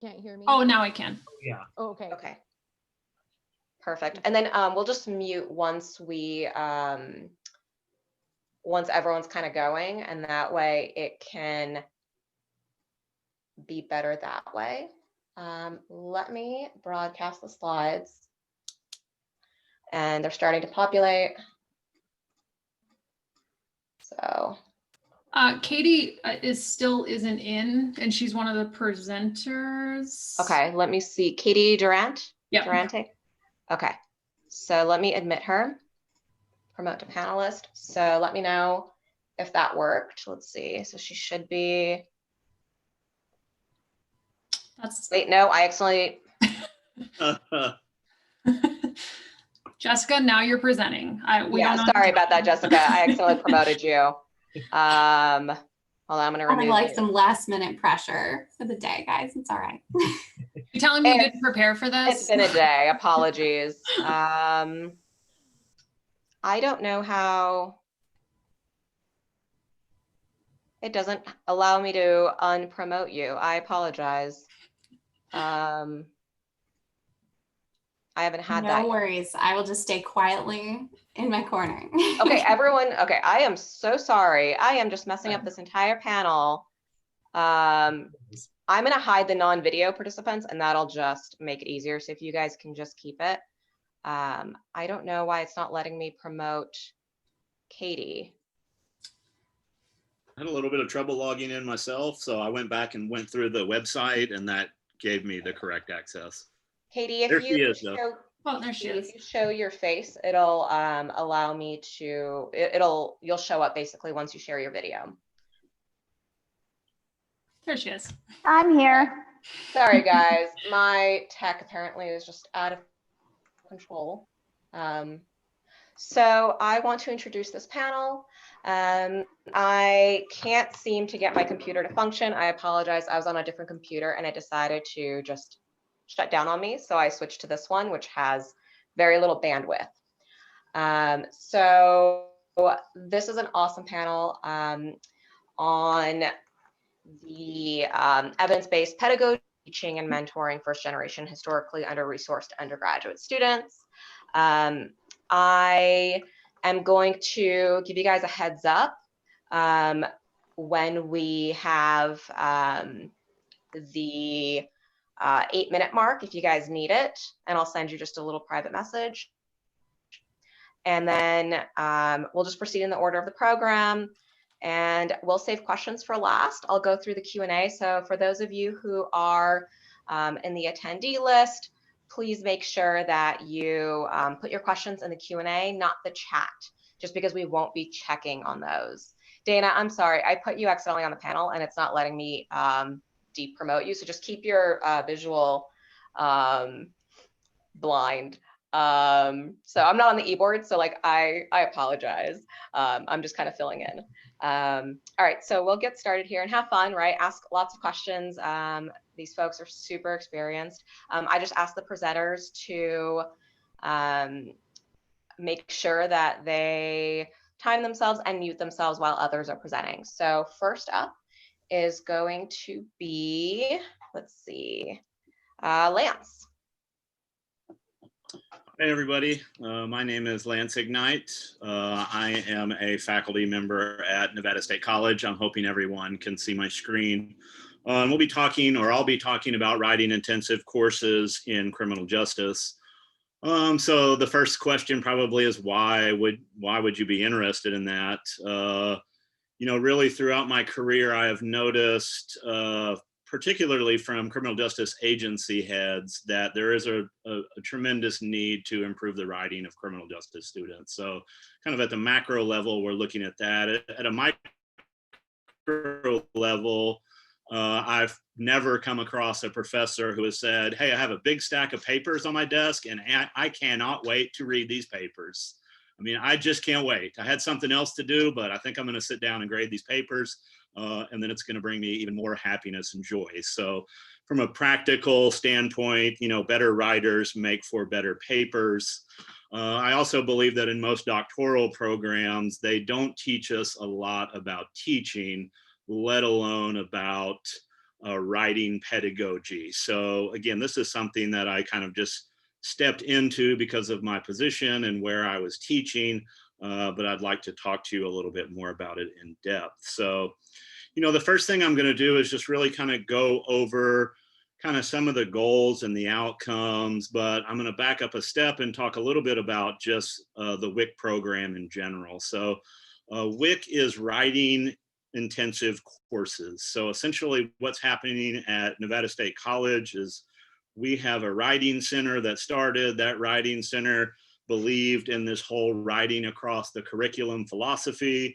Can't hear me? Oh, now I can. Yeah. Oh, okay. Okay. Perfect. And then we'll just mute once once everyone's kind of going, and that way it can be better that way. Let me broadcast the slides. And they're starting to populate. So Katie isn't in, and she's one of the presenters. okay, let me see. Katie Durante? Yep. Durante? Okay, so let me admit her. Promote to panelist. So let me know if that worked. Let's see. So she should be. Wait, no, I accidentally. Jessica, now you're presenting. Sorry about that, Jessica. I accidentally promoted you. Hold on, I'm gonna remove like some last minute pressure for the day, guys. It's all right. You're telling me you didn't prepare for this? It's been a day. Apologies. I don't know how. It doesn't allow me to unpromote you. I apologize. I haven't had that. No worries. I will just stay quietly in my corner. Okay, everyone. Okay, I am so sorry. I am just messing up this entire panel. I'm going to hide the non-video participants, and that'll just make it easier. So if you guys can just keep it. I don't know why it's not letting me promote Katie. I had a little bit of trouble logging in myself, so I went back and went through the website, and that gave me the correct access. Katie, if there you she is, show, oh, there she is. If you show your face, it'll allow me to. You'll show up basically once you share your video. There she is. I'm here. Sorry, guys. My tech apparently is just out of control. So I want to introduce this panel. I can't seem to get my computer to function. I apologize. I was on a different computer and it decided to just shut down on me. So I switched to this one, which has very little bandwidth. So this is an awesome panel on the evidence-based pedagogy, teaching and mentoring first-generation historically under-resourced undergraduate students. I am going to give you guys a heads up when we have the 8-minute mark, if you guys need it, and I'll send you just a little private message. And then we'll just proceed in the order of the program, and we'll save questions for last. I'll go through the Q&A. So for those of you who are in the attendee list, please make sure that you put your questions in the Q&A, not the chat, just because we won't be checking on those. Dana, I'm sorry, I put you accidentally on the panel and it's not letting me de-promote you. So just keep your visual blind. So I'm not on the e-board, so like I apologize. I'm just kind of filling in. All right, so we'll get started here and have fun, right? Ask lots of questions. These folks are super experienced. I just asked the presenters to make sure that they time themselves and mute themselves while others are presenting. So first up is going to be, let's see, Lance. Hey everybody, my name is Lance Hignite. I am a faculty member at Nevada State College. I'm hoping everyone can see my screen. I'll be talking about writing intensive courses in criminal justice. So the first question probably is why would you be interested in that? You know, really throughout my career, I have noticed, particularly from criminal justice agency heads, that there is a tremendous need to improve the writing of criminal justice students. So kind of at the macro level, we're looking at that. At a micro level, I've never come across a professor who has said, hey, I have a big stack of papers on my desk and I cannot wait to read these papers. I mean, I just can't wait. I had something else to do, but I think I'm going to sit down and grade these papers. And then it's going to bring me even more happiness and joy. So from a practical standpoint, you know, better writers make for better papers. I also believe that in most doctoral programs, they don't teach us a lot about teaching, let alone about writing pedagogy. So again, this is something that I kind of just stepped into because of my position and where I was teaching, but I'd like to talk to you a little bit more about it in depth. So, the first thing I'm going to do is just really kind of go over kind of some of the goals and the outcomes, but I'm going to back up a step and talk a little bit about just the WIC program in general. So WIC is writing intensive courses. So essentially what's happening at Nevada State College is we have a writing center that started. That writing center believed in this whole writing across the curriculum philosophy.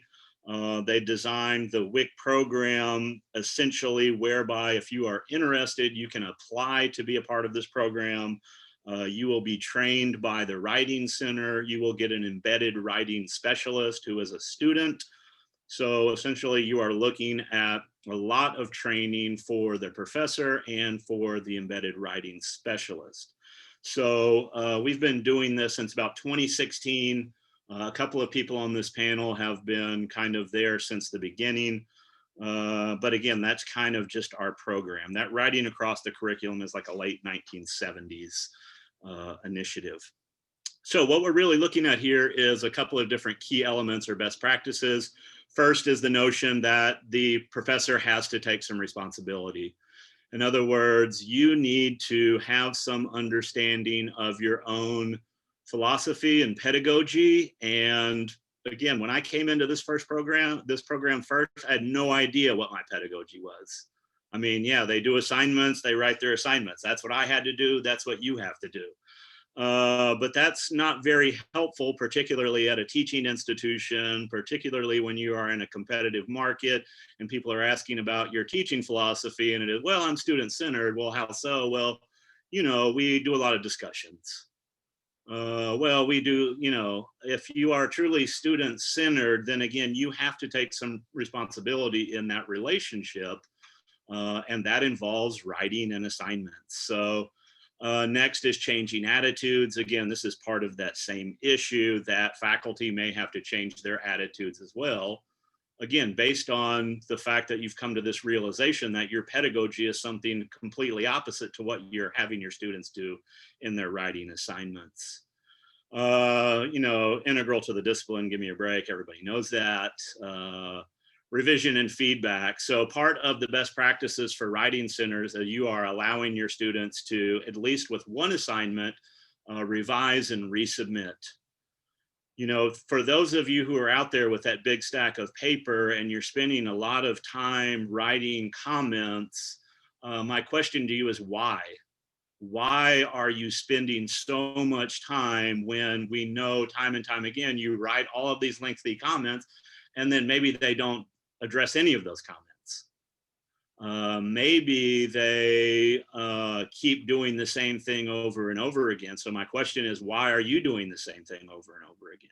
They designed the WIC program essentially whereby if you are interested, you can apply to be a part of this program. You will be trained by the writing center. You will get an embedded writing specialist who is a student. So essentially you are looking at a lot of training for the professor and for the embedded writing specialist. So we've been doing this since about 2016. A couple of people on this panel have been kind of there since the beginning. But again, that's kind of just our program. That writing across the curriculum is like a late 1970s initiative. So what we're really looking at here is a couple of different key elements or best practices. First is the notion that the professor has to take some responsibility. In other words, you need to have some understanding of your own philosophy and pedagogy. And again, when I came into this program first, I had no idea what my pedagogy was. I mean, yeah, they do assignments, they write their assignments. That's what I had to do. That's what you have to do. But that's not very helpful, particularly at a teaching institution, particularly when you are in a competitive market and people are asking about your teaching philosophy and it is, well, I'm student-centered. Well, how so? Well, we do a lot of discussions. Well, we do, if you are truly student-centered, then again, you have to take some responsibility in that relationship. And that involves writing and assignments. So next is changing attitudes. Again, this is part of that same issue that faculty may have to change their attitudes as well. Again, based on the fact that you've come to this realization that your pedagogy is something completely opposite to what you're having your students do in their writing assignments. Integral to the discipline, give me a break, everybody knows that. Revision and feedback. So part of the best practices for writing centers is you are allowing your students to, at least with one assignment, revise and resubmit. For those of you who are out there with that big stack of paper and you're spending a lot of time writing comments, my question to you is why? Why are you spending so much time when we know time and time again, you write all of these lengthy comments and then maybe they don't address any of those comments. Maybe they keep doing the same thing over and over again. So my question is, why are you doing the same thing over and over again?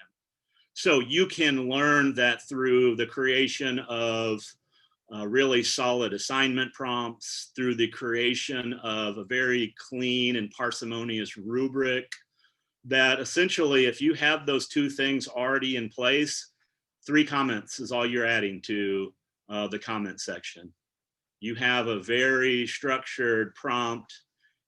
So you can learn that through the creation of really solid assignment prompts, through the creation of a very clean and parsimonious rubric, that essentially if you have those two things already in place, 3 comments is all you're adding to the comment section. You have a very structured prompt.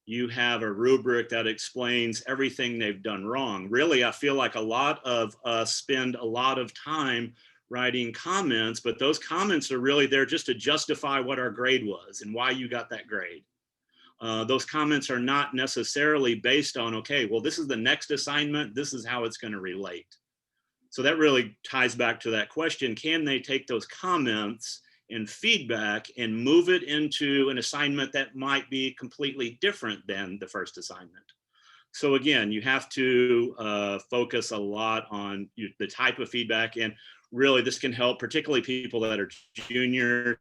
You have a rubric that explains everything they've done wrong. Really, I feel like a lot of us spend a lot of time writing comments, but those comments are really there just to justify what our grade was and why you got that grade. Those comments are not necessarily based on, okay, well, this is the next assignment. This is how it's going to relate. So that really ties back to that question. Can they take those comments and feedback and move it into an assignment that might be completely different than the first assignment? So again, you have to focus a lot on the type of feedback, and really this can help particularly people that are juniors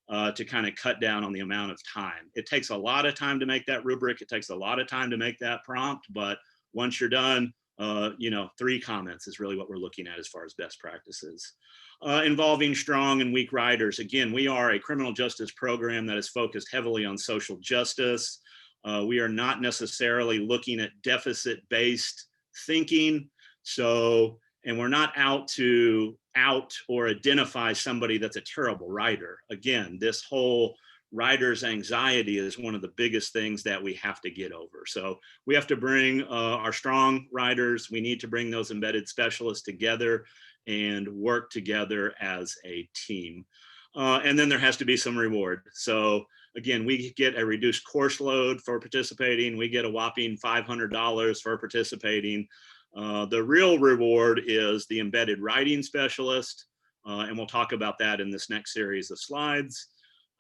to kind of cut down on the amount of time. It takes a lot of time to make that rubric. It takes a lot of time to make that prompt, but once you're done, 3 comments is really what we're looking at as far as best practices. Involving strong and weak writers. Again, we are a criminal justice program that is focused heavily on social justice. We are not necessarily looking at deficit-based thinking. And we're not out to out or identify somebody that's a terrible writer. Again, this whole writer's anxiety is one of the biggest things that we have to get over. So we have to bring our strong writers, we need to bring those embedded specialists together and work together as a team. And then there has to be some reward. So again, we get a reduced course load for participating. We get a whopping $500 for participating. The real reward is the embedded writing specialist. And we'll talk about that in this next series of slides.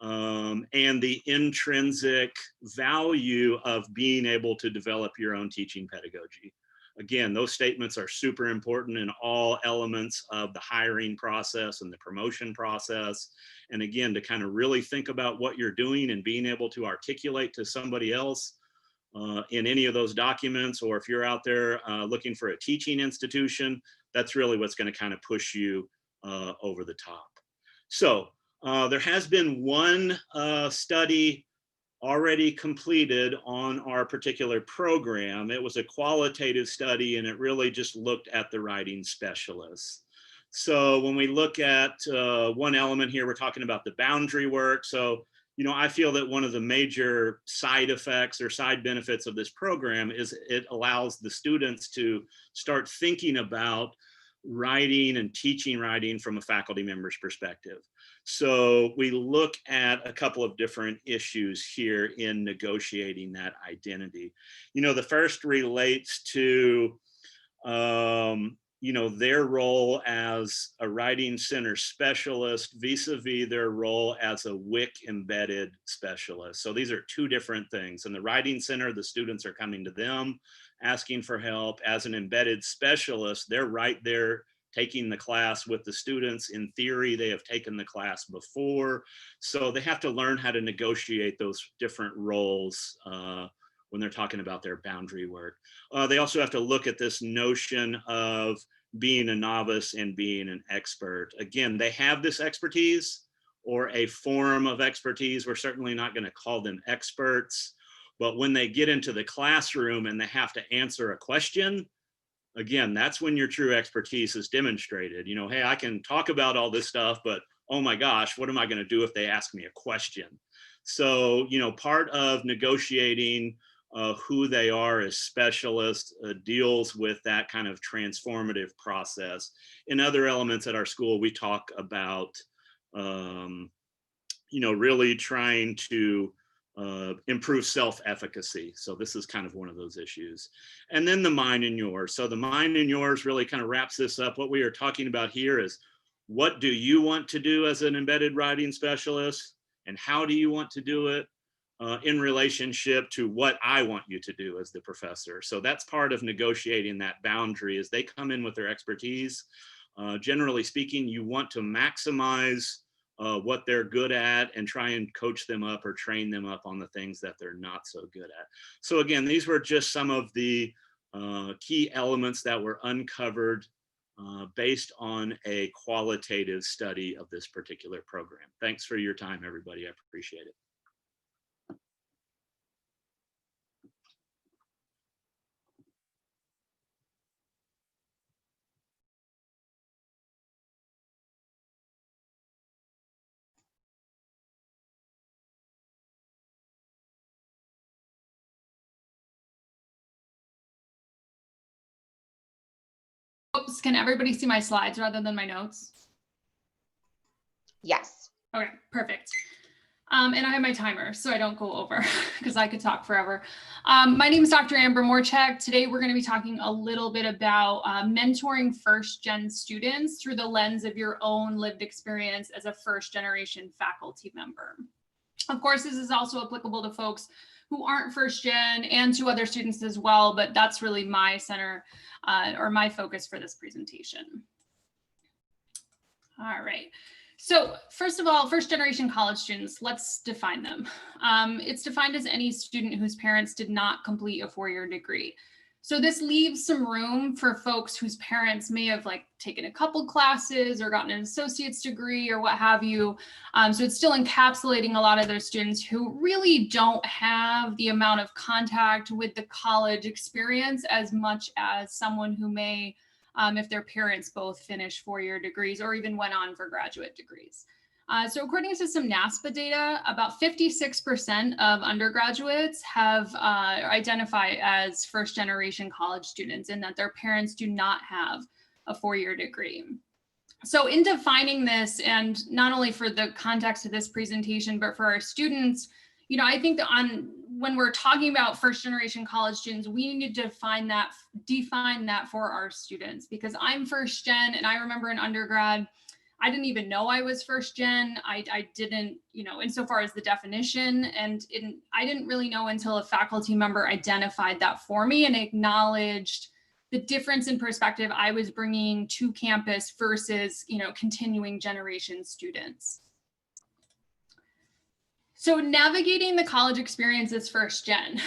And the intrinsic value of being able to develop your own teaching pedagogy. Again, those statements are super important in all elements of the hiring process and the promotion process. And again, to kind of really think about what you're doing and being able to articulate to somebody else in any of those documents, or if you're out there looking for a teaching institution, that's really what's going to kind of push you over the top. So there has been one study already completed on our particular program. It was a qualitative study, and it really just looked at the writing specialists. So when we look at one element here, we're talking about the boundary work. So, you know, I feel that one of the major side effects or side benefits of this program is it allows the students to start thinking about writing and teaching writing from a faculty member's perspective. So we look at a couple of different issues here in negotiating that identity. You know, the first relates to, you know, their role as a writing center specialist vis-a-vis their role as a WIC embedded specialist. So these are two different things. In the writing center, the students are coming to them asking for help. As an embedded specialist, they're right there taking the class with the students. In theory, they have taken the class before. So they have to learn how to negotiate those different roles when they're talking about their boundary work. They also have to look at this notion of being a novice and being an expert. Again, they have this expertise or a form of expertise. We're certainly not going to call them experts, but when they get into the classroom and they have to answer a question, again, that's when your true expertise is demonstrated. You know, hey, I can talk about all this stuff, but oh my gosh, what am I going to do if they ask me a question? So, you know, part of negotiating who they are as specialists deals with that kind of transformative process. In other elements at our school, we talk about, you know, really trying to improve self-efficacy. So this is kind of one of those issues. And then the mine and yours. So the mine and yours really kind of wraps this up. What we are talking about here is, what do you want to do as an embedded writing specialist, and how do you want to do it in relationship to what I want you to do as the professor. So that's part of negotiating that boundary, is they come in with their expertise. Generally speaking, you want to maximize what they're good at and try and coach them up or train them up on the things that they're not so good at. So again, these were just some of the key elements that were uncovered based on a qualitative study of this particular program. Thanks for your time, everybody. I appreciate it. Oops, can everybody see my slides rather than my notes? Yes. Okay, perfect. And I have my timer so I don't go over because I could talk forever. My name is Dr. Amber Morczek. Today we're going to be talking a little bit about mentoring first-gen students through the lens of your own lived experience as a first-generation faculty member. Of course, this is also applicable to folks who aren't first-gen and to other students as well, but that's really my center or my focus for this presentation. All right. So first of all, first-generation college students, let's define them. It's defined as any student whose parents did not complete a four-year degree. So this leaves some room for folks whose parents may have taken a couple classes or gotten an associate's degree or what have you. So it's still encapsulating a lot of those students who really don't have the amount of contact with the college experience as much as someone who may, if their parents both finished four-year degrees or even went on for graduate degrees. So according to some NASPA data, about 56% of undergraduates have identify as first generation college students and that their parents do not have a four-year degree. So in defining this, and not only for the context of this presentation, but for our students, you know, I think that when we're talking about first generation college students, we need to define that for our students, because I'm first gen, and I remember in undergrad, I didn't even know I was first gen. I didn't, you know, insofar as the definition, and I didn't really know until a faculty member identified that for me and acknowledged the difference in perspective I was bringing to campus versus, you know, continuing generation students. So navigating the college experience as first gen.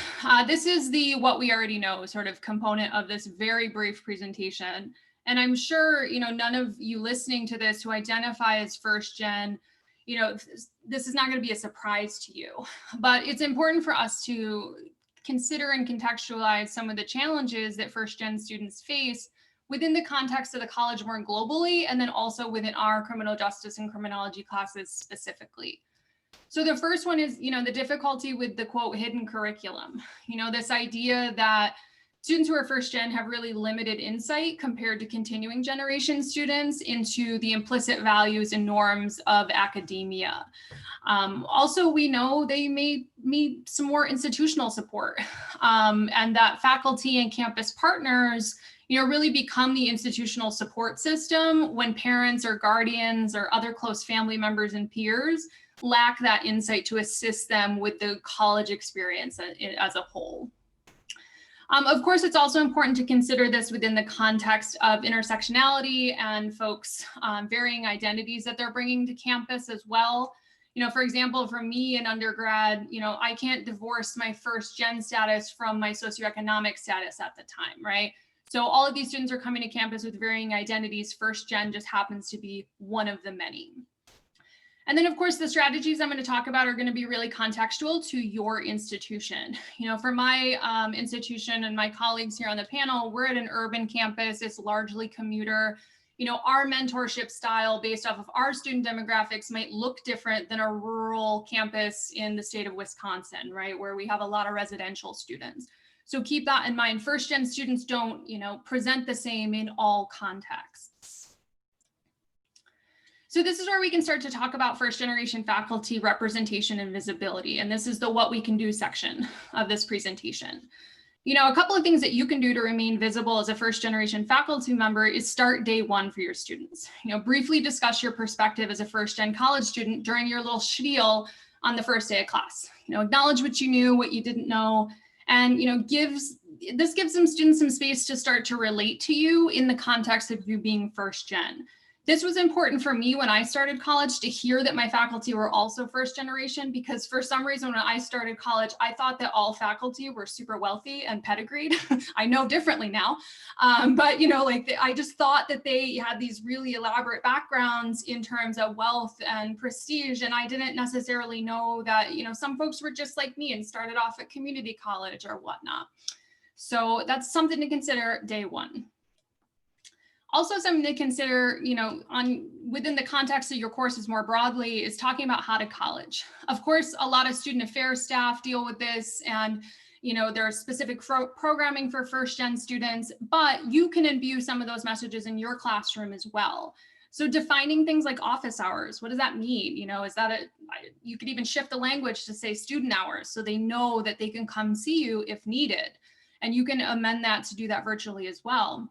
This is the what we already know sort of component of this very brief presentation. And I'm sure, you know, none of you listening to this who identify as first gen, you know, this is not going to be a surprise to you, but it's important for us to consider and contextualize some of the challenges that first gen students face within the context of the college more globally, and then also within our criminal justice and criminology classes specifically. So the first one is, you know, the difficulty with the quote hidden curriculum. You know, this idea that students who are first gen have really limited insight compared to continuing generation students into the implicit values and norms of academia. Also, we know they may need some more institutional support, and that faculty and campus partners, you know, really become the institutional support system when parents or guardians or other close family members and peers lack that insight to assist them with the college experience as a whole. Of course, it's also important to consider this within the context of intersectionality and folks' varying identities that they're bringing to campus as well. You know, for example, for me in undergrad, you know, I can't divorce my first gen status from my socioeconomic status at the time, right? So all of these students are coming to campus with varying identities. First gen just happens to be one of the many. And then, of course, the strategies I'm going to talk about are going to be really contextual to your institution. You know, for my institution and my colleagues here on the panel, we're at an urban campus. It's largely commuter. You know, our mentorship style based off of our student demographics might look different than a rural campus in the state of Wisconsin, right, where we have a lot of residential students. So keep that in mind. First gen students don't, you know, present the same in all contexts. So this is where we can start to talk about first generation faculty representation and visibility. And this is the what we can do section of this presentation. You know, a couple of things that you can do to remain visible as a first generation faculty member is start day one for your students. You know, briefly discuss your perspective as a first gen college student during your little spiel on the first day of class. You know, acknowledge what you knew, what you didn't know, and, you know, this gives some students some space to start to relate to you in the context of you being first gen. This was important for me when I started college to hear that my faculty were also first generation, because for some reason when I started college, I thought that all faculty were super wealthy and pedigreed. I know differently now, but you know, like I just thought that they had these really elaborate backgrounds in terms of wealth and prestige, and I didn't necessarily know that, you know, some folks were just like me and started off at community college or whatnot. So that's something to consider day one. Also something to consider, you know, within the context of your courses more broadly is talking about how to college. Of course, a lot of student affairs staff deal with this, and, you know, there's specific programming for first gen students, but you can imbue some of those messages in your classroom as well. So defining things like office hours, what does that mean? You know, is that you could even shift the language to say student hours so they know that they can come see you if needed. And you can amend that to do that virtually as well.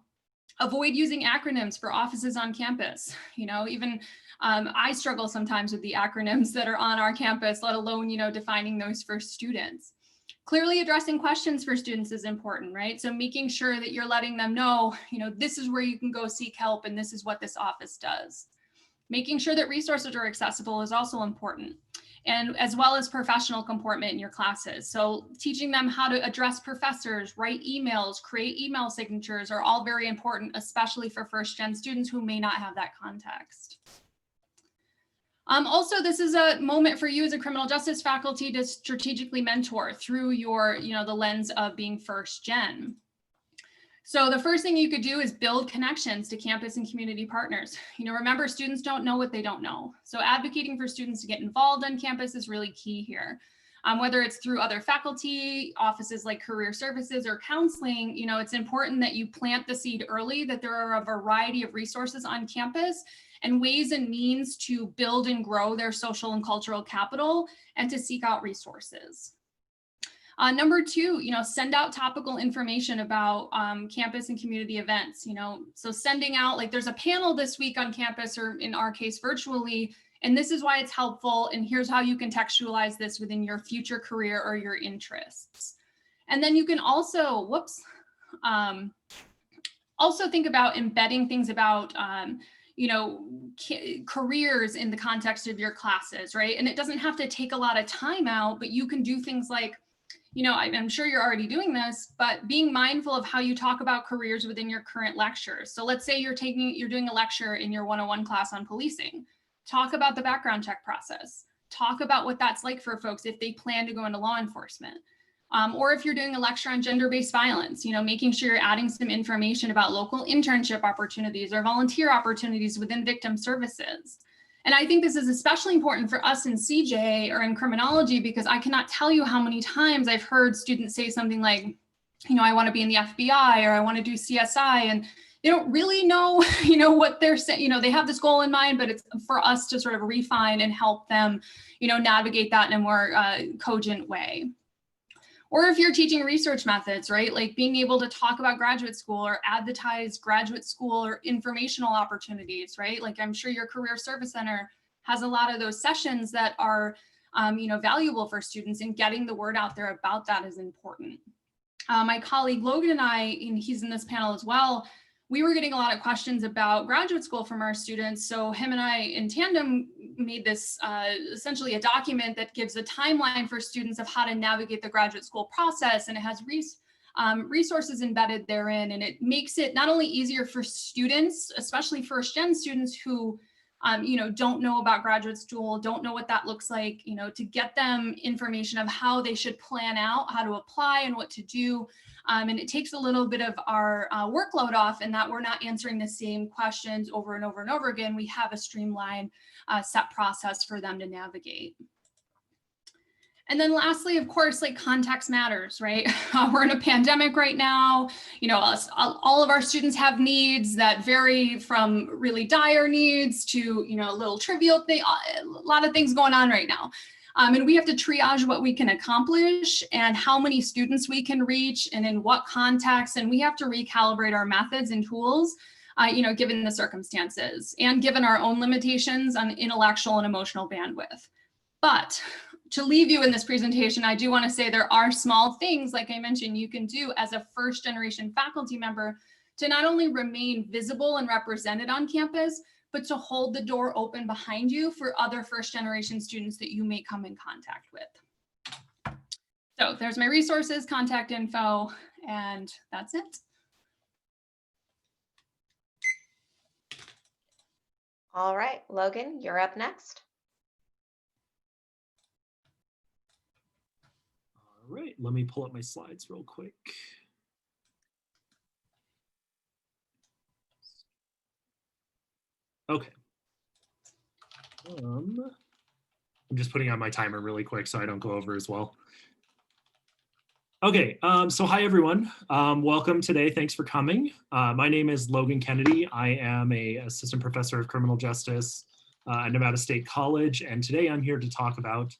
Avoid using acronyms for offices on campus. You know, even I struggle sometimes with the acronyms that are on our campus, let alone, you know, defining those for students. Clearly addressing questions for students is important, right? So making sure that you're letting them know, you know, this is where you can go seek help and this is what this office does. Making sure that resources are accessible is also important, and as well as professional comportment in your classes. So teaching them how to address professors, write emails, create email signatures are all very important, especially for first gen students who may not have that context. Also, this is a moment for you as a criminal justice faculty to strategically mentor through your, you know, the lens of being first gen. So the first thing you could do is build connections to campus and community partners. Remember, students don't know what they don't know. So advocating for students to get involved on campus is really key here. Whether it's through other faculty, offices like career services or counseling, it's important that you plant the seed early, that there are a variety of resources on campus and ways and means to build and grow their social and cultural capital and to seek out resources. Number two, send out topical information about campus and community events, so sending out, like, there's a panel this week on campus, or in our case virtually, and this is why it's helpful, and here's how you contextualize this within your future career or your interests. And then you can also, also think about embedding things about careers in the context of your classes, right? And it doesn't have to take a lot of time out, but you can do things like, I'm sure you're already doing this, but being mindful of how you talk about careers within your current lectures. So let's say you're doing a lecture in your 101 class on policing. Talk about the background check process. Talk about what that's like for folks if they plan to go into law enforcement. Or if you're doing a lecture on gender-based violence, making sure you're adding some information about local internship opportunities or volunteer opportunities within victim services. And I think this is especially important for us in CJ or in criminology, because I cannot tell you how many times I've heard students say something like, I want to be in the FBI, or I want to do CSI, and they don't really know, what they're saying. They have this goal in mind, but it's for us to sort of refine and help them, navigate that in a more cogent way. Or if you're teaching research methods, right? Like being able to talk about graduate school or advertise graduate school or informational opportunities, right? Like I'm sure your career service center has a lot of those sessions that are, valuable for students, and getting the word out there about that is important. My colleague Logan and I, and he's in this panel as well, we were getting a lot of questions about graduate school from our students. So him and I in tandem made this essentially a document that gives a timeline for students of how to navigate the graduate school process. And it has resources embedded therein. And it makes it not only easier for students, especially first-gen students who don't know about graduate school, don't know what that looks like, to get them information of how they should plan out, how to apply and what to do. And it takes a little bit of our workload off, in that we're not answering the same questions over and over and over again. We have a streamlined set process for them to navigate. And then lastly, of course, like context matters, right? We're in a pandemic right now. All of our students have needs that vary from really dire needs to, a little trivial thing, a lot of things going on right now. And we have to triage what we can accomplish and how many students we can reach and in what context. And we have to recalibrate our methods and tools, given the circumstances and given our own limitations on intellectual and emotional bandwidth. But to leave you in this presentation, I do want to say there are small things, like I mentioned, you can do as a first generation faculty member to not only remain visible and represented on campus, but to hold the door open behind you for other first generation students that you may come in contact with. So there's my resources, contact info, and that's it. All right, Logan, you're up next. All right, let me pull up my slides real quick. Okay. I'm just putting on my timer really quick so I don't go over as well. Okay, so hi everyone. Welcome today. Thanks for coming. My name is Logan Kennedy. I am an assistant professor of criminal justice at Nevada State College, and today I'm here to talk about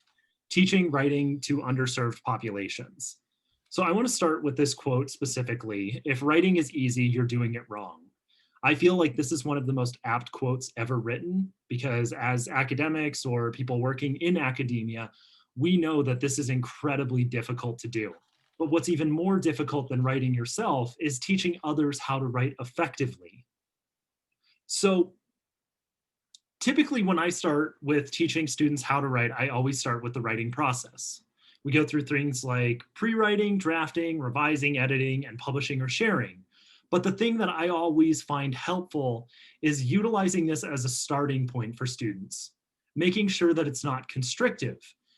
teaching writing to underserved populations. So I want to start with this quote specifically: "If writing is easy, you're doing it wrong." I feel like this is one of the most apt quotes ever written, because as academics or people working in academia, we know that this is incredibly difficult to do. But what's even more difficult than writing yourself is teaching others how to write effectively. So typically when I start with teaching students how to write, I always start with the writing process. We go through things like pre-writing, drafting, revising, editing, and publishing or sharing. But the thing that I always find helpful is utilizing this as a starting point for students, making sure that it's not constrictive.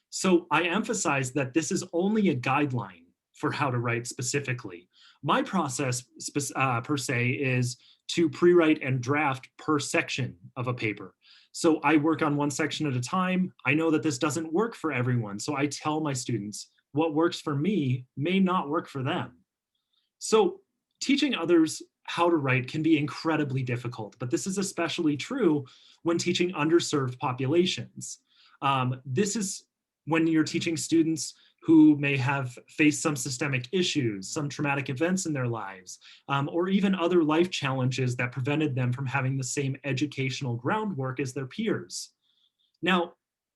So I emphasize that this is only a guideline for how to write specifically. My process per se is to pre-write and draft per section of a paper. So I work on one section at a time. I know that this doesn't work for everyone. So I tell my students what works for me may not work for them. So teaching others how to write can be incredibly difficult, but this is especially true when teaching underserved populations. This is when you're teaching students who may have faced some systemic issues, some traumatic events in their lives, or even other life challenges that prevented them from having the same educational groundwork as their peers. Now,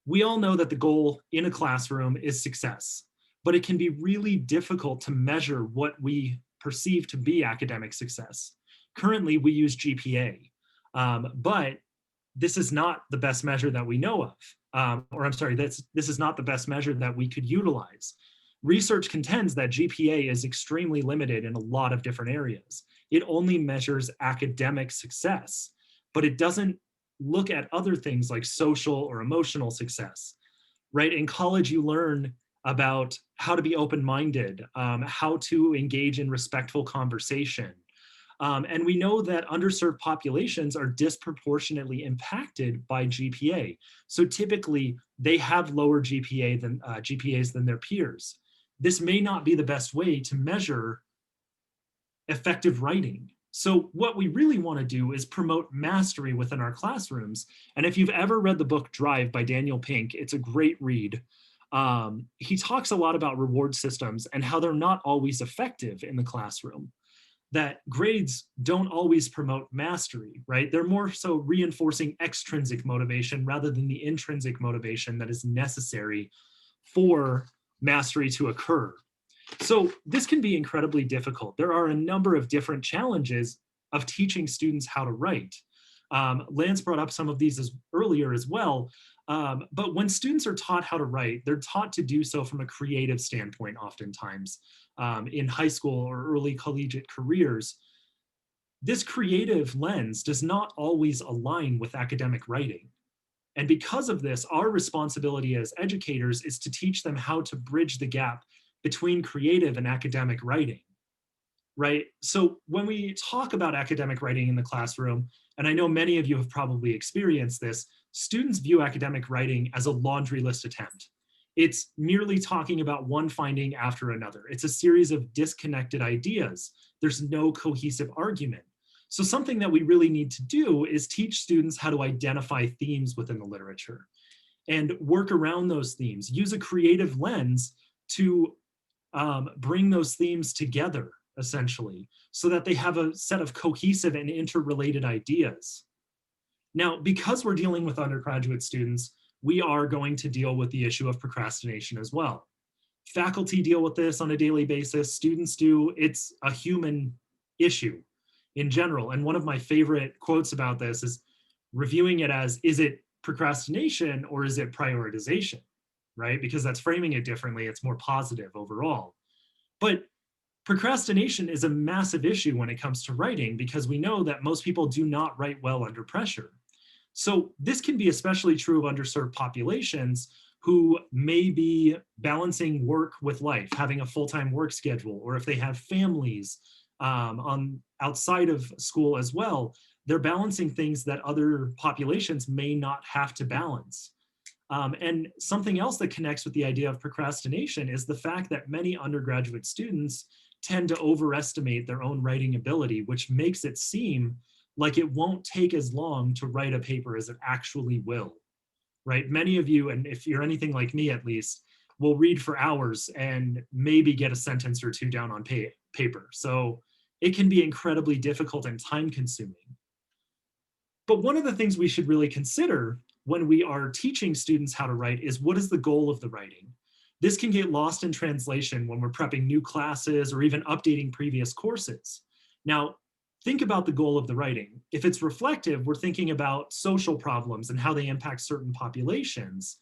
we all know that the goal in a classroom is success, but it can be really difficult to measure what we perceive to be academic success. Currently, we use GPA, but this is not the best measure that we know of. This is not the best measure that we could utilize. Research contends that GPA is extremely limited in a lot of different areas. It only measures academic success, but it doesn't look at other things like social or emotional success, right? In college, you learn about how to be open-minded, how to engage in respectful conversation. And we know that underserved populations are disproportionately impacted by GPA. So typically they have lower GPAs than their peers. This may not be the best way to measure effective writing. So what we really want to do is promote mastery within our classrooms. And if you've ever read the book Drive by Daniel Pink, it's a great read. He talks a lot about reward systems and how they're not always effective in the classroom, that grades don't always promote mastery, right? They're more so reinforcing extrinsic motivation rather than the intrinsic motivation that is necessary for mastery to occur. So this can be incredibly difficult. There are a number of different challenges of teaching students how to write. Lance brought up some of these earlier as well. But when students are taught how to write, they're taught to do so from a creative standpoint oftentimes. In high school or early collegiate careers, this creative lens does not always align with academic writing. And because of this, our responsibility as educators is to teach them how to bridge the gap between creative and academic writing, right? So when we talk about academic writing in the classroom, and I know many of you have probably experienced this, students view academic writing as a laundry list attempt. It's merely talking about one finding after another. It's a series of disconnected ideas. There's no cohesive argument. So something that we really need to do is teach students how to identify themes within the literature and work around those themes, use a creative lens to bring those themes together, essentially, so that they have a set of cohesive and interrelated ideas. Now, because we're dealing with undergraduate students, we are going to deal with the issue of procrastination as well. Faculty deal with this on a daily basis, students do. It's a human issue in general. And one of my favorite quotes about this is reviewing it as, is it procrastination or is it prioritization, right? Because that's framing it differently. It's more positive overall. But procrastination is a massive issue when it comes to writing because we know that most people do not write well under pressure. So this can be especially true of underserved populations who may be balancing work with life, having a full-time work schedule, or if they have families outside of school as well, they're balancing things that other populations may not have to balance. And something else that connects with the idea of procrastination is the fact that many undergraduate students tend to overestimate their own writing ability, which makes it seem like it won't take as long to write a paper as it actually will, right? Many of you, and if you're anything like me at least, will read for hours and maybe get a sentence or two down on paper. So it can be incredibly difficult and time consuming. But one of the things we should really consider when we are teaching students how to write is, what is the goal of the writing? This can get lost in translation when we're prepping new classes or even updating previous courses. Now, think about the goal of the writing. If it's reflective, we're thinking about social problems and how they impact certain populations.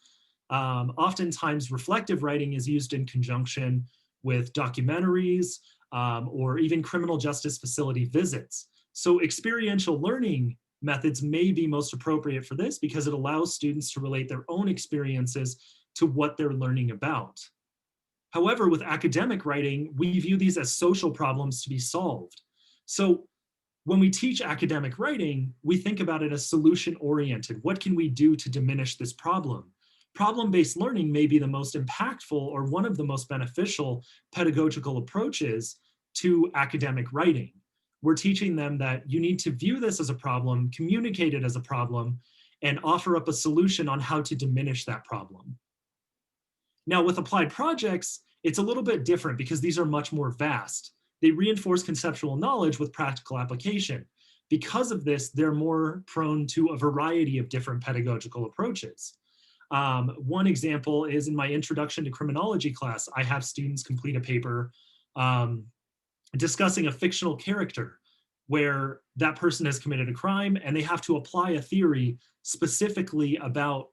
Oftentimes, reflective writing is used in conjunction with documentaries or even criminal justice facility visits. So experiential learning methods may be most appropriate for this because it allows students to relate their own experiences to what they're learning about. However, with academic writing, we view these as social problems to be solved. So when we teach academic writing, we think about it as solution-oriented. What can we do to diminish this problem? Problem-based learning may be the most impactful or one of the most beneficial pedagogical approaches to academic writing. We're teaching them that you need to view this as a problem, communicate it as a problem, and offer up a solution on how to diminish that problem. Now, with applied projects, it's a little bit different because these are much more vast. They reinforce conceptual knowledge with practical application. Because of this, they're more prone to a variety of different pedagogical approaches. One example is in my Introduction to Criminology class, I have students complete a paper discussing a fictional character where that person has committed a crime and they have to apply a theory specifically about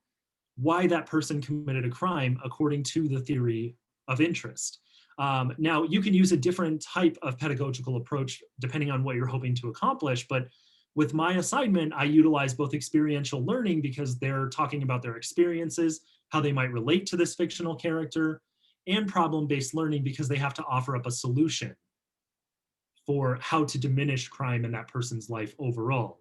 why that person committed a crime according to the theory of interest. Now, you can use a different type of pedagogical approach depending on what you're hoping to accomplish, but with my assignment, I utilize both experiential learning because they're talking about their experiences, how they might relate to this fictional character, and problem-based learning because they have to offer up a solution for how to diminish crime in that person's life overall.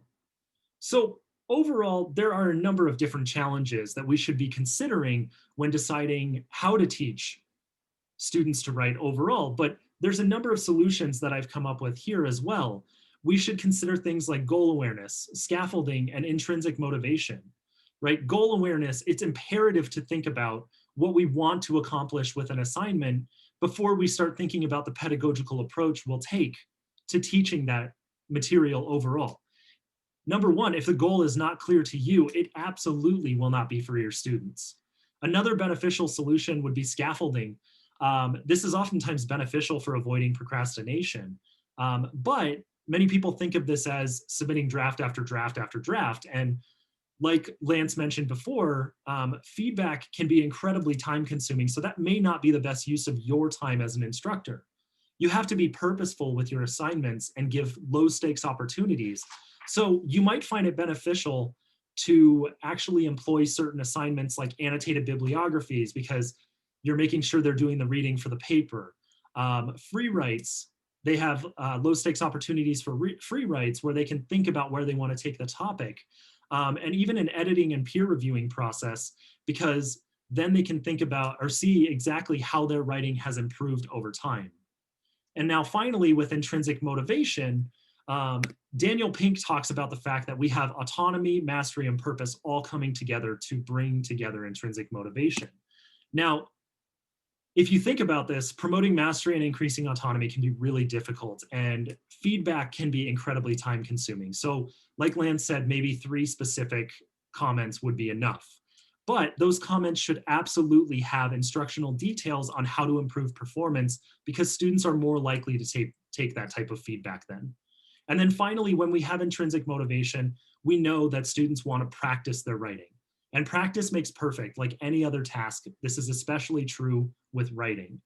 So overall, there are a number of different challenges that we should be considering when deciding how to teach students to write overall, but there's a number of solutions that I've come up with here as well. We should consider things like goal awareness, scaffolding, and intrinsic motivation, right? Goal awareness, it's imperative to think about what we want to accomplish with an assignment before we start thinking about the pedagogical approach we'll take to teaching that material overall. Number one, if the goal is not clear to you, it absolutely will not be for your students. Another beneficial solution would be scaffolding. This is oftentimes beneficial for avoiding procrastination, but many people think of this as submitting draft after draft after draft. And like Lance mentioned before, feedback can be incredibly time consuming. So that may not be the best use of your time as an instructor. You have to be purposeful with your assignments and give low stakes opportunities. So you might find it beneficial to actually employ certain assignments like annotated bibliographies because you're making sure they're doing the reading for the paper. Free writes, they have low stakes opportunities for free writes where they can think about where they want to take the topic. And even an editing and peer reviewing process, because then they can think about or see exactly how their writing has improved over time. And now finally, with intrinsic motivation, Daniel Pink talks about the fact that we have autonomy, mastery, and purpose all coming together to bring together intrinsic motivation. Now, if you think about this, promoting mastery and increasing autonomy can be really difficult, and feedback can be incredibly time consuming. So like Lance said, maybe 3 specific comments would be enough. But those comments should absolutely have instructional details on how to improve performance because students are more likely to take that type of feedback then. And then finally, when we have intrinsic motivation, we know that students want to practice their writing. And practice makes perfect, like any other task. This is especially true with writing.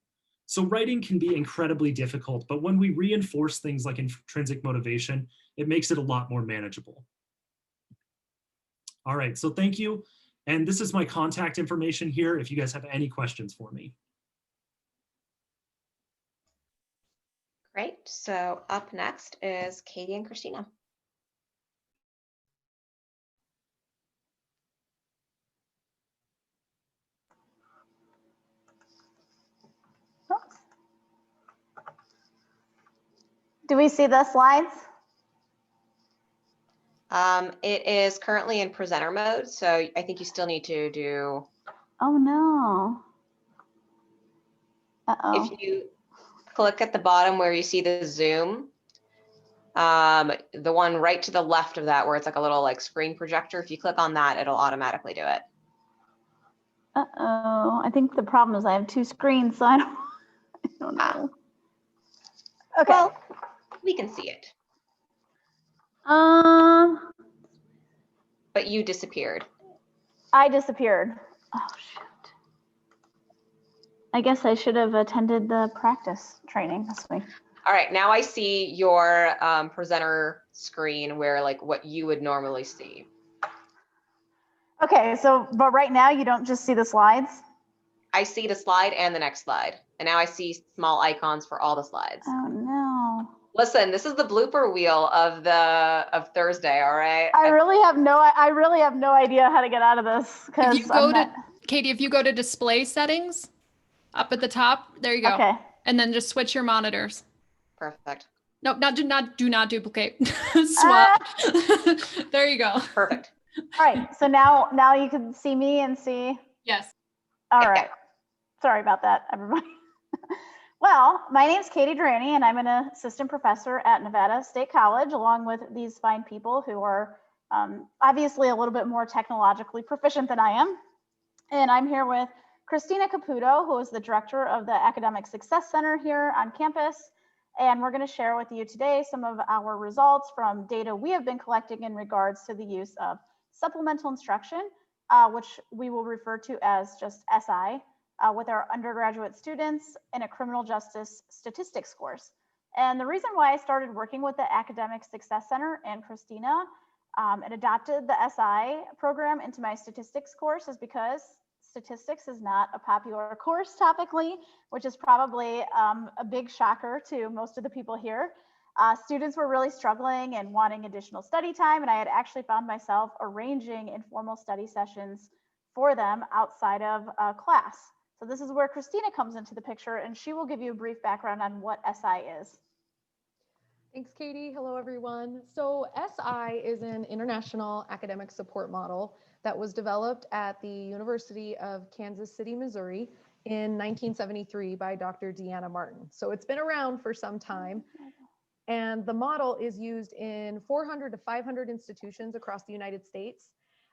So writing can be incredibly difficult, but when we reinforce things like intrinsic motivation, it makes it a lot more manageable. All right, so thank you. And this is my contact information here if you guys have any questions for me. Great. So up next is Katie and Cristina. Do we see the slides? It is currently in presenter mode, so I think you still need to do. Oh no. Uh-oh. If you click at the bottom where you see the Zoom, the one right to the left of that where it's like a little like screen projector, if you click on that, it'll automatically do it. Uh-oh. I think the problem is I have 2 screens, so I don't know. Okay. Well, we can see it. But you disappeared. I disappeared. Oh shoot. I guess I should have attended the practice training this week. All right, now I see your presenter screen where like what you would normally see. Okay, so but right now you don't just see the slides? I see the slide and the next slide. And now I see small icons for all the slides. Oh no. Listen, this is the blooper wheel of Thursday, all right? I really have no idea how to get out of this If because you go to, Katie, if you go to display settings up at the top, there you go. Okay. And then just switch your monitors. Perfect. No, do not duplicate. Swap. There you go. Perfect. All right. So now you can see me and see. Yes. All Yeah. right. Sorry about that, everybody. Well, my name is Katie Durante, and I'm an assistant professor at Nevada State College, along with these fine people who are obviously a little bit more technologically proficient than I am. And I'm here with Cristina Caputo, who is the director of the Academic Success Center here on campus. And we're going to share with you today some of our results from data we have been collecting in regards to the use of supplemental instruction, which we will refer to as just SI, with our undergraduate students in a criminal justice statistics course. And the reason why I started working with the Academic Success Center and Cristina and adopted the SI program into my statistics course is because statistics is not a popular course topically, which is probably a big shocker to most of the people here. Students were really struggling and wanting additional study time, and I had actually found myself arranging informal study sessions for them outside of class. So this is where Cristina comes into the picture, and she will give you a brief background on what SI is. Thanks, Katie. Hello, everyone. So SI is an international academic support model that was developed at the University of Kansas City, Missouri in 1973 by Dr. Deanna Martin. So it's been around for some time. And the model is used in 400 to 500 institutions across the United States,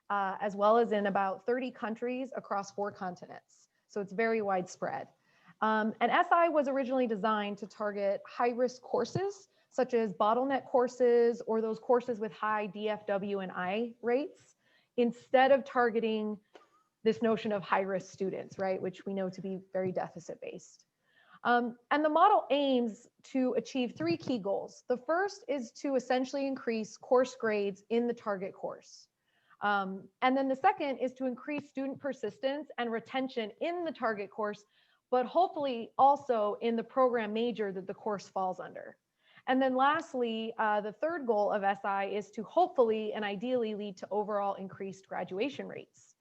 as well as in about 30 countries across 4 continents. So it's very widespread. And SI was originally designed to target high-risk courses, such as bottleneck courses or those courses with high DFW and I rates, instead of targeting this notion of high-risk students, right, which we know to be very deficit-based. And the model aims to achieve 3 key goals. The first is to essentially increase course grades in the target course. And then the second is to increase student persistence and retention in the target course, but hopefully also in the program major that the course falls under. And then lastly, the third goal of SI is to hopefully and ideally lead to overall increased graduation rates.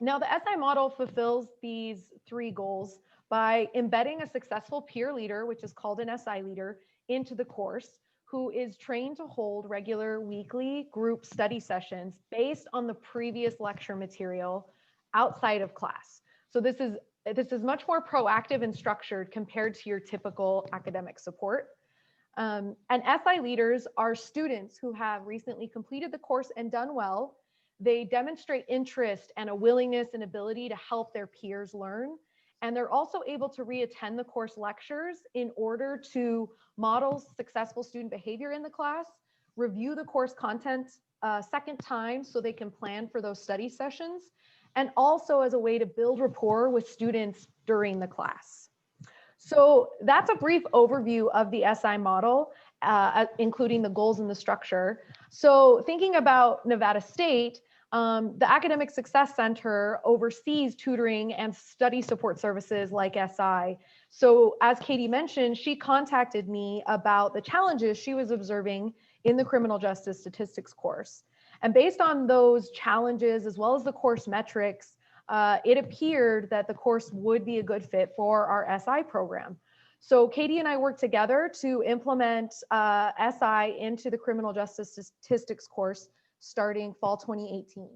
Now, the SI model fulfills these 3 goals by embedding a successful peer leader, which is called an SI leader, into the course, who is trained to hold regular weekly group study sessions based on the previous lecture material outside of class. So this is much more proactive and structured compared to your typical academic support. And SI leaders are students who have recently completed the course and done well. They demonstrate interest and a willingness and ability to help their peers learn. And they're also able to reattend the course lectures in order to model successful student behavior in the class, review the course content a second time so they can plan for those study sessions, and also as a way to build rapport with students during the class. So that's a brief overview of the SI model, including the goals and the structure. So thinking about Nevada State, the Academic Success Center oversees tutoring and study support services like SI. So as Katie mentioned, she contacted me about the challenges she was observing in the criminal justice statistics course. And based on those challenges, as well as the course metrics, it appeared that the course would be a good fit for our SI program. So Katie and I worked together to implement SI into the criminal justice statistics course starting fall 2018.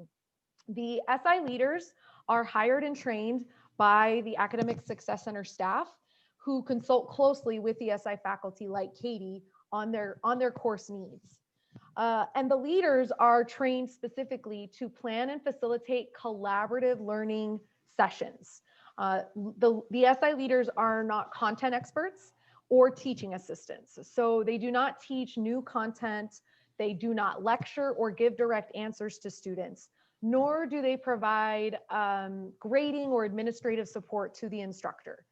The SI leaders are hired and trained by the Academic Success Center staff who consult closely with the SI faculty like Katie on their course needs. And the leaders are trained specifically to plan and facilitate collaborative learning sessions. The SI leaders are not content experts or teaching assistants. So they do not teach new content. They do not lecture or give direct answers to students, nor do they provide grading or administrative support to the instructor.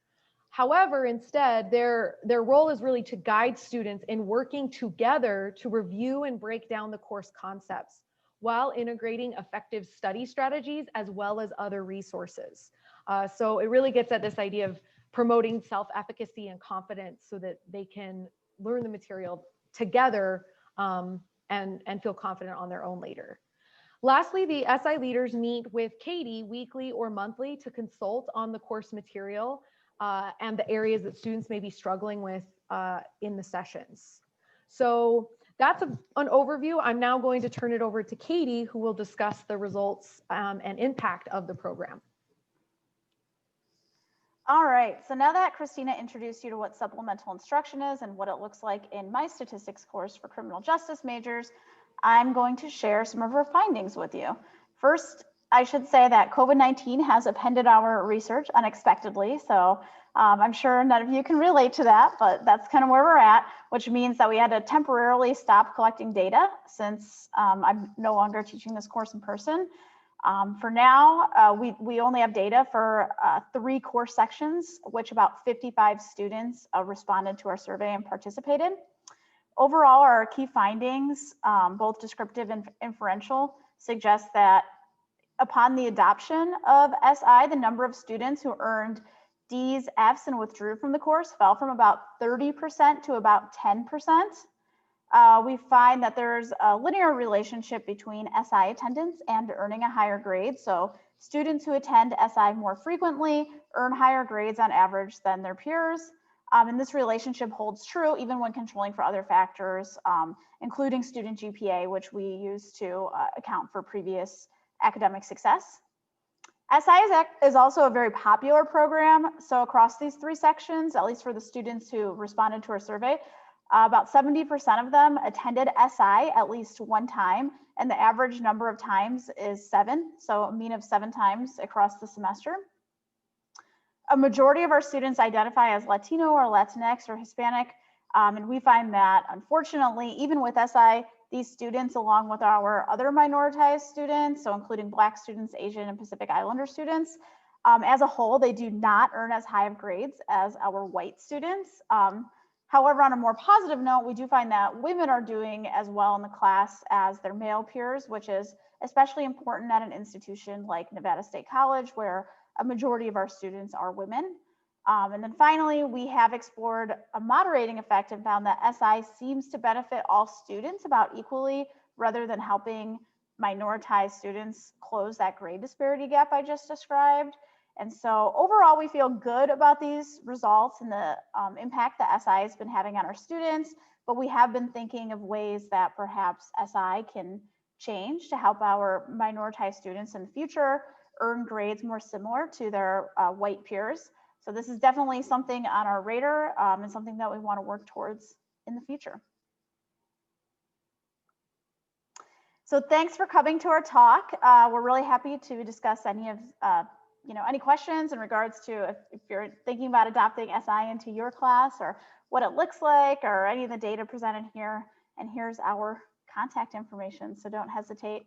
However, instead, their role is really to guide students in working together to review and break down the course concepts while integrating effective study strategies as well as other resources. So it really gets at this idea of promoting self-efficacy and confidence so that they can learn the material together and feel confident on their own later. Lastly, the SI leaders meet with Katie weekly or monthly to consult on the course material and the areas that students may be struggling with in the sessions. So that's an overview. I'm now going to turn it over to Katie, who will discuss the results and impact of the program. All right, so now that Cristina introduced you to what supplemental instruction is and what it looks like in my statistics course for criminal justice majors, I'm going to share some of our findings with you. First, I should say that COVID-19 has appended our research unexpectedly, so I'm sure none of you can relate to that, but that's kind of where we're at, which means that we had to temporarily stop collecting data since I'm no longer teaching this course in person. For now, we only have data for 3 course sections, which about 55 students responded to our survey and participated. Overall, our key findings, both descriptive and inferential, suggest that upon the adoption of SI, the number of students who earned D's, F's, and withdrew from the course fell from about 30% to about 10%. We find that there's a linear relationship between SI attendance and earning a higher grade. So students who attend SI more frequently earn higher grades on average than their peers. And this relationship holds true even when controlling for other factors, including student GPA, which we use to account for previous academic success. SI is also a very popular program. So across these 3 sections, at least for the students who responded to our survey, about 70% of them attended SI at least one time, and the average number of times is 7, so a mean of 7 times across the semester. A majority of our students identify as Latino or Latinx or Hispanic, and we find that, unfortunately, even with SI, these students, along with our other minoritized students, so including Black students, Asian and Pacific Islander students, as a whole, they do not earn as high of grades as our white students. However, on a more positive note, we do find that women are doing as well in the class as their male peers, which is especially important at an institution like Nevada State College, where a majority of our students are women. And then finally, we have explored a moderating effect and found that SI seems to benefit all students about equally, rather than helping minoritized students close that grade disparity gap I just described. And so overall, we feel good about these results and the impact that SI has been having on our students, but we have been thinking of ways that perhaps SI can change to help our minoritized students in the future earn grades more similar to their white peers. So this is definitely something on our radar and something that we want to work towards in the future. So thanks for coming to our talk. We're really happy to discuss any of any questions in regards to if you're thinking about adopting SI into your class, or what it looks like, or any of the data presented here. And here's our contact information, so don't hesitate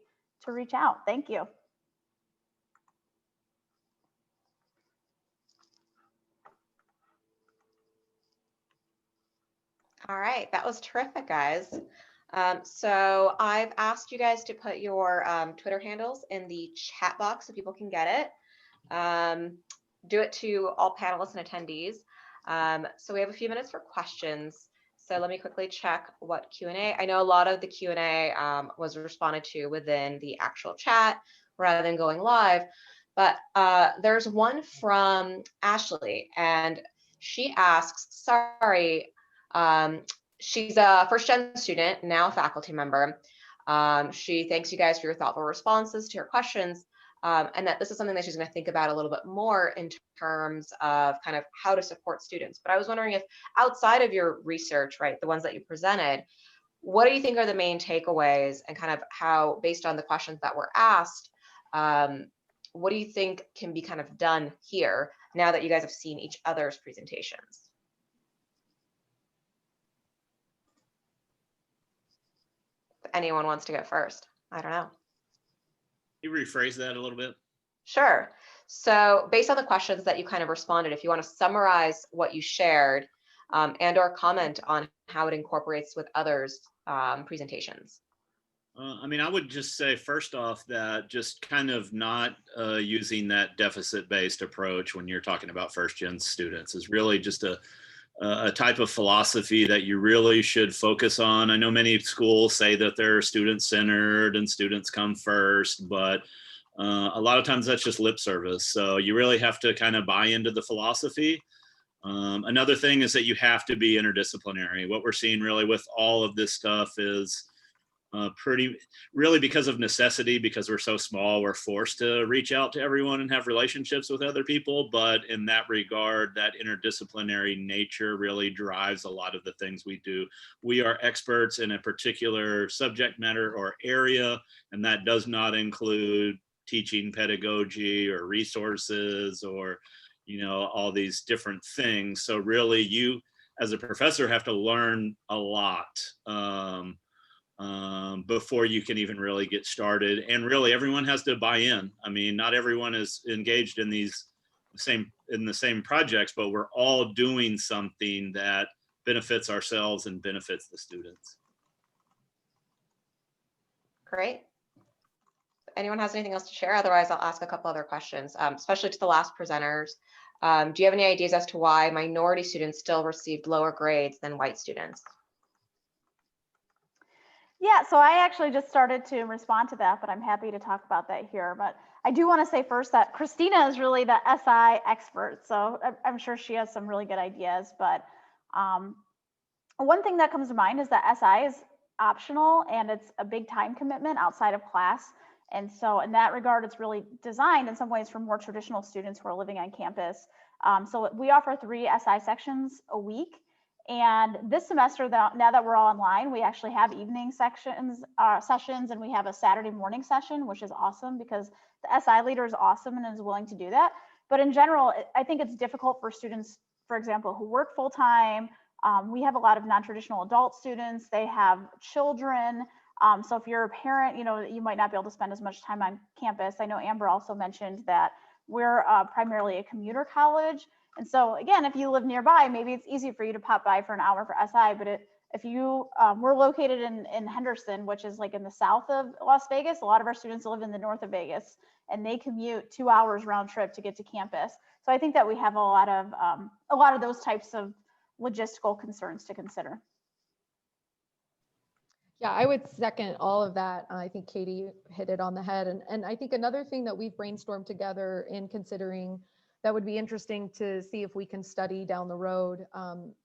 to reach out. Thank you. All right, that was terrific, guys. So I've asked you guys to put your Twitter handles in the chat box so people can get it. Do it to all panelists and attendees. So we have a few minutes for questions. So let me quickly check what Q&A. I know a lot of the Q&A was responded to within the actual chat rather than going live, but there's one from Ashley, and she asks, sorry, she's a first-gen student, now a faculty member. She thanks you guys for your thoughtful responses to her questions, and that this is something that she's going to think about a little bit more in terms of kind of how to support students. But I was wondering if outside of your research, right, the ones that you presented, what do you think are the main takeaways, and kind of how, based on the questions that were asked, what do you think can be kind of done here now that you guys have seen each other's presentations? If anyone wants to go first, I don't know. Can you rephrase that a little bit? Sure. So based on the questions that you kind of responded, if you want to summarize what you shared and or comment on how it incorporates with others' presentations. I mean, I would just say first off that just kind of not using that deficit-based approach when you're talking about first-gen students is really just a type of philosophy that you really should focus on. I know many schools say that they're student-centered and students come first, but a lot of times that's just lip service. So you really have to kind of buy into the philosophy. Another thing is that you have to be interdisciplinary. What we're seeing really with all of this stuff is really because of necessity, because we're so small, we're forced to reach out to everyone and have relationships with other people. But in that regard, that interdisciplinary nature really drives a lot of the things we do. We are experts in a particular subject matter or area, and that does not include teaching pedagogy or resources or, you know, all these different things. So really you as a professor have to learn a lot before you can even really get started. And really everyone has to buy in. I mean, not everyone is engaged in the same projects, but we're all doing something that benefits ourselves and benefits the students. Great. Anyone has anything else to share? Otherwise, I'll ask a couple other questions, especially to the last presenters. Do you have any ideas as to why minority students still received lower grades than white students? Yeah, so I actually just started to respond to that, but I'm happy to talk about that here. But I do want to say first that Cristina is really the SI expert, so I'm sure she has some really good ideas. But one thing that comes to mind is that SI is optional and it's a big time commitment outside of class. And so in that regard, it's really designed in some ways for more traditional students who are living on campus. So we offer 3 SI sections a week. And this semester, now that we're all online, we actually have evening sessions, and we have a Saturday morning session, which is awesome because the SI leader is awesome and is willing to do that. But in general, I think it's difficult for students, for example, who work full time. We have a lot of non-traditional adult students. They have children. So if you're a parent, you know, you might not be able to spend as much time on campus. I know Amber also mentioned that we're primarily a commuter college. And so again, if you live nearby, maybe it's easy for you to pop by for an hour for SI, but if you, we're located in Henderson, which is like in the south of Las Vegas. A lot of our students live in the north of Vegas and they commute 2 hours round trip to get to campus. So I think that we have a lot of those types of logistical concerns to consider. Yeah, I would second all of that. I think Katie hit it on the head. And I think another thing that we've brainstormed together in considering that would be interesting to see if we can study down the road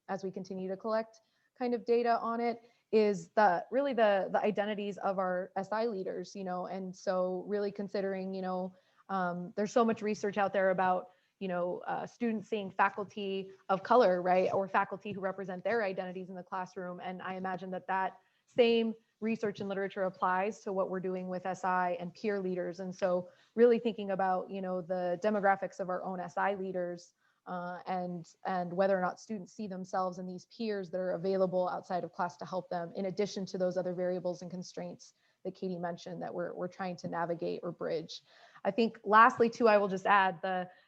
as we continue to collect kind of data on it is really the identities of our SI leaders, you know, and so really considering, you know, there's so much research out there about, you know, students seeing faculty of color, right, or faculty who represent their identities in the classroom. And I imagine that same research and literature applies to what we're doing with SI and peer leaders. And so really thinking about, you know, the demographics of our own SI leaders and whether or not students see themselves in these peers that are available outside of class to help them, in addition to those other variables and constraints that Katie mentioned that we're trying to navigate or bridge. I think lastly too, I will just add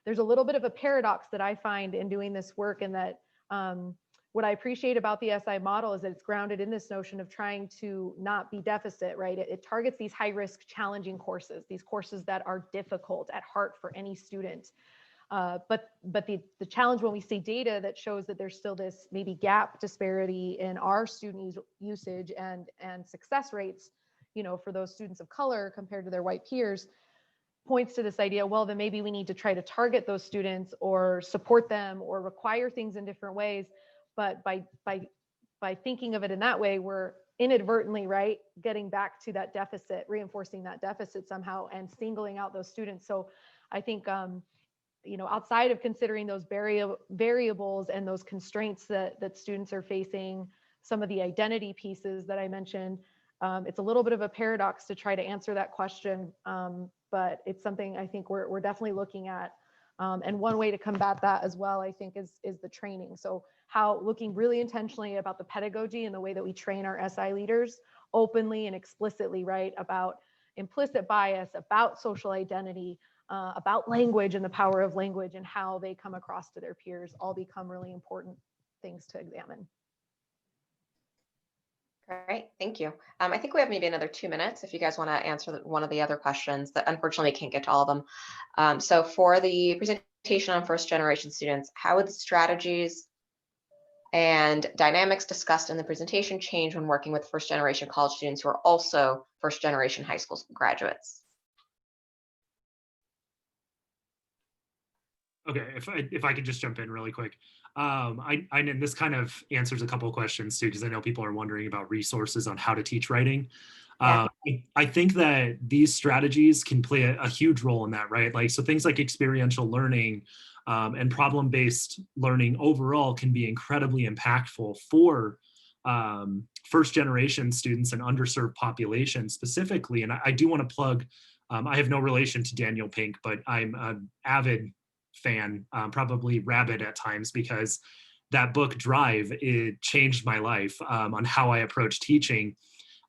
there's a little bit of a paradox that I find in doing this work, in that what I appreciate about the SI model is that it's grounded in this notion of trying to not be deficit, right? It targets these high risk, challenging courses, these courses that are difficult at heart for any student. But the challenge when we see data that shows that there's still this maybe gap disparity in our student usage and success rates, you know, for those students of color compared to their white peers, points to this idea, well, then maybe we need to try to target those students or support them or require things in different ways. But by thinking of it in that way, we're inadvertently, right, getting back to that deficit, reinforcing that deficit somehow and singling out those students. So I think, you know, outside of considering those variables and those constraints that students are facing, some of the identity pieces that I mentioned, it's a little bit of a paradox to try to answer that question. But it's something I think we're definitely looking at. And one way to combat that as well, I think, is the training. So how looking really intentionally about the pedagogy and the way that we train our SI leaders openly and explicitly, right, about implicit bias, about social identity, about language and the power of language and how they come across to their peers, all become really important things to examine. Great, thank you. I think we have maybe another 2 minutes if you guys want to answer one of the other questions that unfortunately we can't get to all of them. So for the presentation on first generation students, how would the strategies and dynamics discussed in the presentation change when working with first generation college students who are also first generation high school graduates? Okay, if I could just jump in really quick. And this kind of answers a couple of questions too, because I know people are wondering about resources on how to teach writing. Yeah. I think that these strategies can play a huge role in that, right? Like, so things like experiential learning and problem-based learning overall can be incredibly impactful for first generation students and underserved populations specifically. And I do want to plug, I have no relation to Daniel Pink, but I'm an avid fan, probably rabid at times, because that book Drive, it changed my life on how I approach teaching.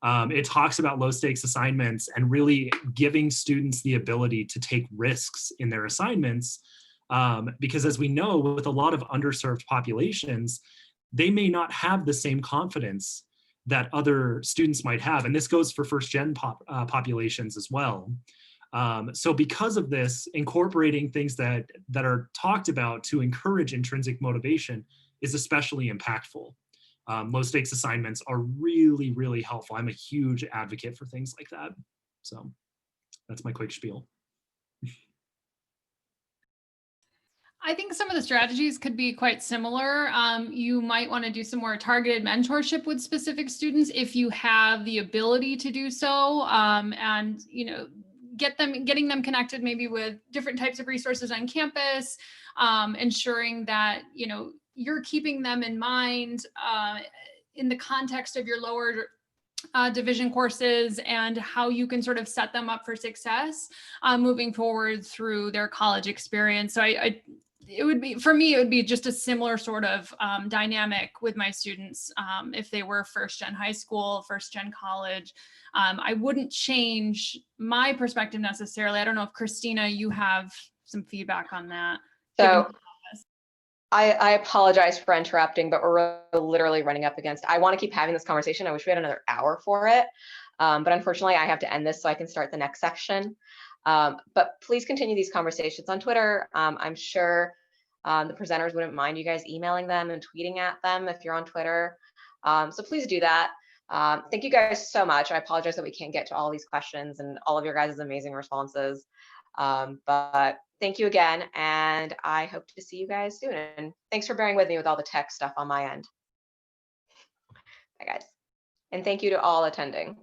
It talks about low stakes assignments and really giving students the ability to take risks in their assignments. Because as we know, with a lot of underserved populations, they may not have the same confidence that other students might have. And this goes for first gen populations as well. So because of this, incorporating things that are talked about to encourage intrinsic motivation is especially impactful. Low stakes assignments are really, really helpful. I'm a huge advocate for things like that. So that's my quick spiel. I think some of the strategies could be quite similar. You might want to do some more targeted mentorship with specific students if you have the ability to do so, and getting them connected maybe with different types of resources on campus, ensuring that you're keeping them in mind in the context of your lower division courses and how you can sort of set them up for success moving forward through their college experience. So it would be just a similar sort of dynamic with my students if they were first gen high school, first gen college. I wouldn't change my perspective necessarily. I don't know if Cristina, you have some feedback on that. So I apologize for interrupting, but we're literally running up against, I want to keep having this conversation. I wish we had another hour for it. But unfortunately I have to end this so I can start the next section. But please continue these conversations on Twitter. I'm sure the presenters wouldn't mind you guys emailing them and tweeting at them if you're on Twitter. So please do that. Thank you guys so much. I apologize that we can't get to all these questions and all of your guys' amazing responses. But thank you again, and I hope to see you guys soon. And thanks for bearing with me with all the tech stuff on my end. Bye, guys. And thank you to all attending.